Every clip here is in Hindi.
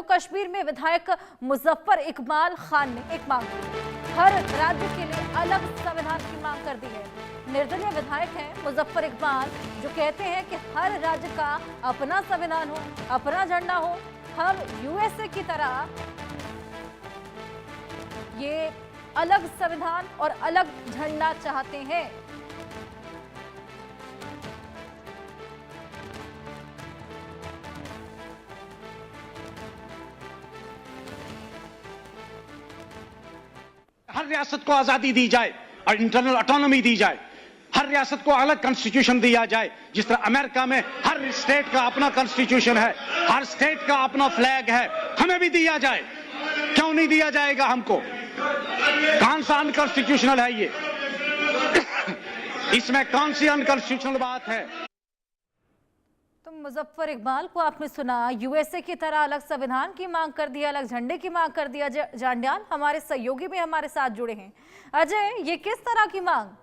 कश्मीर में विधायक मुजफ्फर इकबाल खान ने एक मांग की, हर राज्य के लिए अलग संविधान की मांग कर दी है। निर्दलीय विधायक हैं मुजफ्फर इकबाल, जो कहते हैं कि हर राज्य का अपना संविधान हो, अपना झंडा हो। हम यूएसए की तरह ये अलग संविधान और अलग झंडा चाहते हैं। हर रियासत को आजादी दी जाए और इंटरनल ऑटोनॉमी दी जाए, हर रियासत को अलग कॉन्स्टिट्यूशन दिया जाए। जिस तरह अमेरिका में हर स्टेट का अपना कॉन्स्टिट्यूशन है, हर स्टेट का अपना फ्लैग है, हमें भी दिया जाए। क्यों नहीं दिया जाएगा हमको? कौन सा अनकॉन्स्टिट्यूशनल है ये? इसमें कौन सी अनकॉन्स्टिट्यूशनल बात है? तो मुजफ्फर इकबाल को आपने सुना, यूएसए की तरह अलग संविधान की मांग कर दिया, अलग झंडे की मांग कर दिया। जांड्याल हमारे सहयोगी भी हमारे साथ जुड़े हैं। अजय, ये किस तरह की मांग?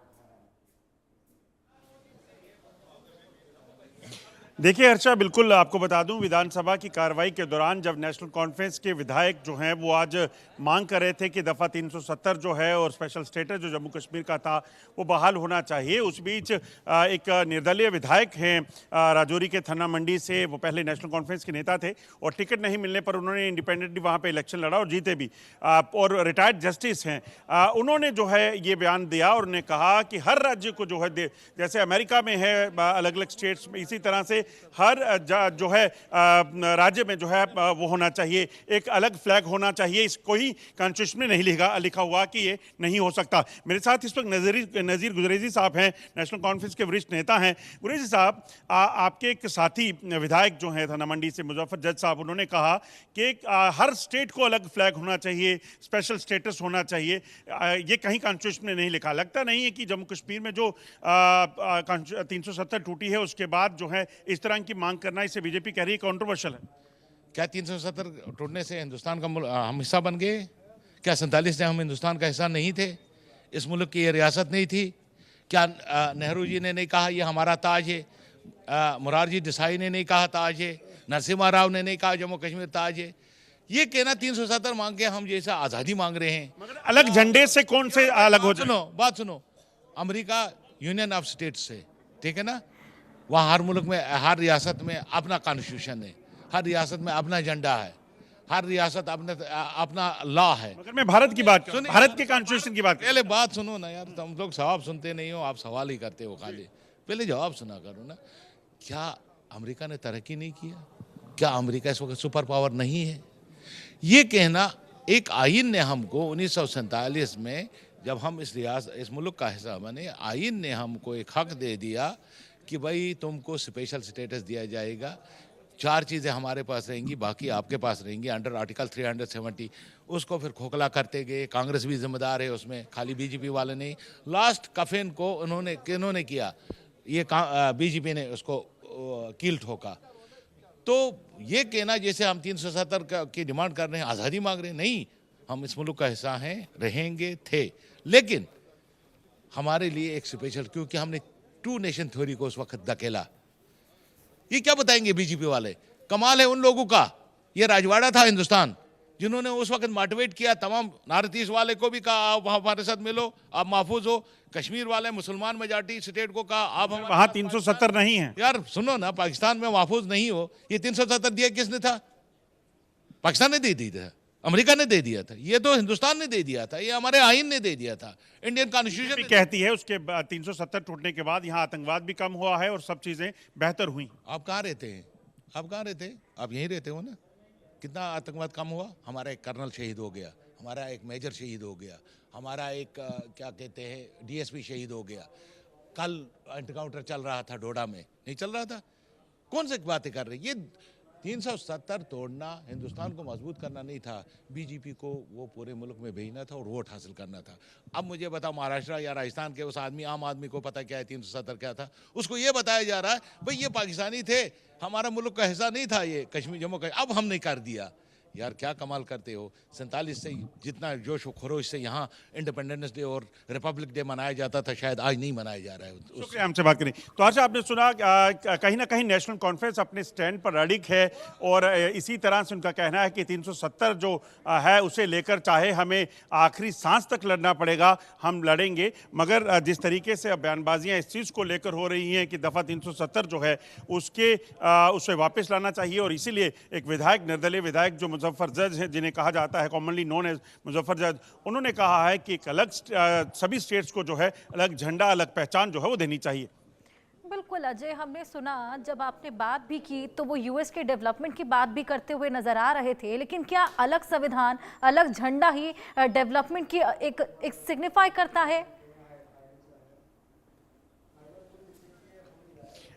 देखिए हर्षा, बिल्कुल आपको बता दूं, विधानसभा की कार्रवाई के दौरान जब नेशनल कॉन्फ्रेंस के विधायक जो हैं वो आज मांग कर रहे थे कि दफ़ा 370 जो है और स्पेशल स्टेटस जो जम्मू कश्मीर का था वो बहाल होना चाहिए, उस बीच एक निर्दलीय विधायक हैं राजौरी के थन्ना मंडी से, वो पहले नेशनल कॉन्फ्रेंस के नेता थे और टिकट नहीं मिलने पर उन्होंने इंडिपेंडेंटली वहाँ पर इलेक्शन लड़ा और जीते भी, और रिटायर्ड जस्टिस हैं। उन्होंने जो है ये बयान दिया और उन्होंने कहा कि हर राज्य को जो है, जैसे अमेरिका में है अलग अलग स्टेट्स में, इसी तरह से हर जो है राज्य में जो है वो होना चाहिए, एक अलग फ्लैग होना चाहिए। इस कोई कॉन्स्टिट्यूशन में नहीं लिखा हुआ कि ये नहीं हो सकता। मेरे साथ इस वक्त नज़ीर गुजरेजी साहब हैं, नेशनल कॉन्फ्रेंस के वरिष्ठ नेता हैं। गुजरेजी साहब, आपके एक साथी विधायक जो हैं थाना मंडी से मुजफ्फर जज साहब, उन्होंने कहा कि हर स्टेट को अलग फ्लैग होना चाहिए, स्पेशल स्टेटस होना चाहिए, ये कहीं कॉन्स्टिट्यूशन में नहीं लिखा। लगता नहीं है कि जम्मू कश्मीर में जो 370 टूटी है उसके बाद जो है इस तरह की मांग करना, इसे बीजेपी कह रही है कंट्रोवर्शियल है? क्या 370 टूटने से हिंदुस्तान का हम हिस्सा बन गए? क्या 47 से हम हिंदुस्तान का हिस्सा नहीं थे? इस मुल्क की ये रियासत नहीं थी? क्या नेहरू जी ने नहीं कहा ये हमारा ताज है? मुरारजी देसाई ने नहीं कहा ताज है? नरसिम्हा राव ने नहीं कहा जम्मू कश्मीर ताज है? ये कहना 370 मांग के हम जैसा आज़ादी मांग रहे हैं। मगर अलग झंडे से कौन से अलग हो जाए? बात सुनो, अमेरिका यूनियन ऑफ स्टेट्स से, ठीक है ना, वहाँ हर मुल्क में, हर रियासत में अपना कॉन्स्टिट्यूशन है, हर रियासत में अपना झंडा है, हर रियासत अपना लॉ है। मगर मैं भारत की बात, भारत के कॉन्स्टिट्यूशन की बात। पहले बात सुनो ना यार, तुम लोग जवाब सुनते नहीं हो, आप सवाल ही करते हो खाली। पहले जवाब सुना करो ना। क्या अमेरिका ने तरक्की नहीं किया? क्या अमेरिका इस वक्त सुपर पावर नहीं है? ये कहना, एक आइन ने हमको 1947 में जब हम इस मुल्क का हिस्सा बने, आइन ने हमको एक हक दे दिया कि भाई तुमको स्पेशल स्टेटस दिया जाएगा, 4 चीज़ें हमारे पास रहेंगी, बाकी आपके पास रहेंगी, अंडर आर्टिकल 370। उसको फिर खोखला करते गए, कांग्रेस भी जिम्मेदार है उसमें, खाली बीजेपी वाले नहीं। लास्ट कफेन को किन्होंने किया? ये बीजेपी ने उसको कील ठोका। तो ये कहना जैसे हम 370 की डिमांड कर रहे हैं, आज़ादी मांग रहे हैं, नहीं, हम इस मुल्क का हिस्सा हैं, रहेंगे, थे, लेकिन हमारे लिए एक स्पेशल, क्योंकि हमने 2 नेशन थ्योरी को उस वक्त धकेला। ये क्या बताएंगे बीजेपी वाले? कमाल है उन लोगों का, ये राजवाड़ा था हिंदुस्तान, जिन्होंने उस वक्त मोटिवेट किया, तमाम नॉर्थ ईस्ट वाले को भी कहा आप हमारे साथ मिलो, आप महफूज हो। कश्मीर वाले मुसलमान मेजॉरिटी स्टेट को कहा आप हम वहाँ 370 नहीं है। यार सुनो ना, पाकिस्तान में महफूज नहीं हो, ये 370 दिया किसने था? पाकिस्तान ने दे दिया था, अमेरिका ने दे दिया था, ये तो हिंदुस्तान ने दे दिया था, ये हमारे आइन ने दे दिया था, इंडियन कॉन्स्टिट्यूशन कहती है। उसके बाद 370 टूटने के बाद यहाँ आतंकवाद भी कम हुआ है और सब चीजें बेहतर हुई। आप कहाँ रहते हैं? आप कहाँ रहते हैं? आप यहीं रहते हो ना? कितना आतंकवाद कम हुआ? हमारा एक कर्नल शहीद हो गया, हमारा एक मेजर शहीद हो गया, हमारा एक क्या कहते हैं डीएसपी शहीद हो गया। कल एनकाउंटर चल रहा था डोडा में, नहीं चल रहा था? कौन सी बातें कर रहे? ये 370 तोड़ना हिंदुस्तान को मजबूत करना नहीं था, बीजेपी को वो पूरे मुल्क में भेजना था और वोट हासिल करना था। अब मुझे बताओ, महाराष्ट्र या राजस्थान के उस आदमी, आम आदमी को पता क्या है 370 क्या था? उसको ये बताया जा रहा है भाई ये पाकिस्तानी थे, हमारा मुल्क का हिस्सा नहीं था ये कश्मीर, जम्मू कश्मीर, अब हमने कर दिया। यार क्या कमाल करते हो। 47 से जितना जोश व खरोश से यहाँ इंडिपेंडेंस डे और रिपब्लिक डे मनाया जाता था, शायद आज नहीं मनाया जा रहा है। शुक्रिया, हमसे बात करें। तो हर्ष, आपने सुना कहीं ना कहीं नेशनल कॉन्फ्रेंस अपने स्टैंड पर अड़िग है और इसी तरह से उनका कहना है कि 370 जो है उसे लेकर चाहे हमें आखिरी सांस तक लड़ना पड़ेगा, हम लड़ेंगे। मगर जिस तरीके से अब बयानबाजियां इस चीज़ को लेकर हो रही हैं कि दफ़ा 370 जो है उसे वापस लाना चाहिए, और इसीलिए एक विधायक, निर्दलीय विधायक जो मुजफ्फर जज हैं, जिन्हें कहा जाता है कॉमनली नोन एज मुजफ्फर जज, उन्होंने कहा है कि एक अलग सभी स्टेट्स को जो है अलग झंडा, अलग पहचान जो है वो देनी चाहिए। बिल्कुल अजय, हमने सुना जब आपने बात भी की तो वो यूएस के डेवलपमेंट की बात भी करते हुए नजर आ रहे थे, लेकिन क्या अलग संविधान, अलग झंडा ही डेवलपमेंट की एक सिग्निफाई करता है?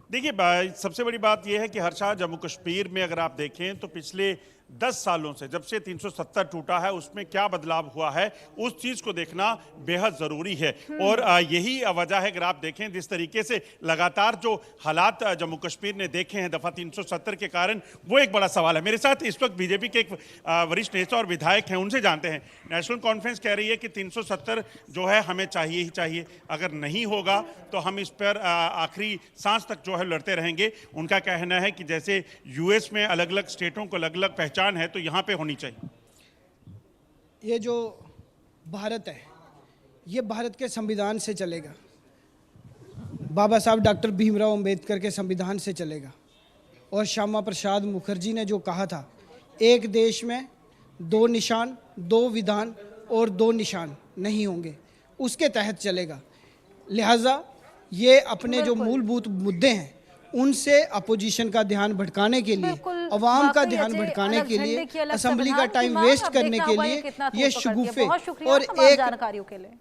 देखिए, सबसे बड़ी बात यह है कि हर्षा, जम्मू कश्मीर में अगर आप देखें तो पिछले 10 सालों से जब से 370 टूटा है उसमें क्या बदलाव हुआ है, उस चीज़ को देखना बेहद ज़रूरी है। और यही वजह है, अगर आप देखें जिस तरीके से लगातार जो हालात जम्मू कश्मीर ने देखे हैं दफ़ा 370 के कारण, वो एक बड़ा सवाल है। मेरे साथ इस वक्त बीजेपी के एक वरिष्ठ नेता और विधायक हैं, उनसे जानते हैं। नेशनल कॉन्फ्रेंस कह रही है कि 370 जो है हमें चाहिए ही चाहिए, अगर नहीं होगा तो हम इस पर आखिरी सांस तक जो है लड़ते रहेंगे। उनका कहना है कि जैसे यूएस में अलग अलग स्टेटों को अलग अलग पहचान है तो यहाँ पे होनी चाहिए। ये जो भारत है, ये भारत के संविधान से चलेगा, बाबा साहब डॉक्टर भीमराव अंबेडकर के संविधान से चलेगा। और श्यामा प्रसाद मुखर्जी ने जो कहा था, एक देश में 2 निशान, 2 विधान और 2 निशान नहीं होंगे, उसके तहत चलेगा। लिहाजा ये अपने जो मूलभूत मुद्दे हैं उनसे अपोजिशन का ध्यान भटकाने के लिए, अवाम का ध्यान भटकाने के लिए, असेंबली का टाइम वेस्ट करने के लिए ये शगुफे और एक जानकारियों के लिए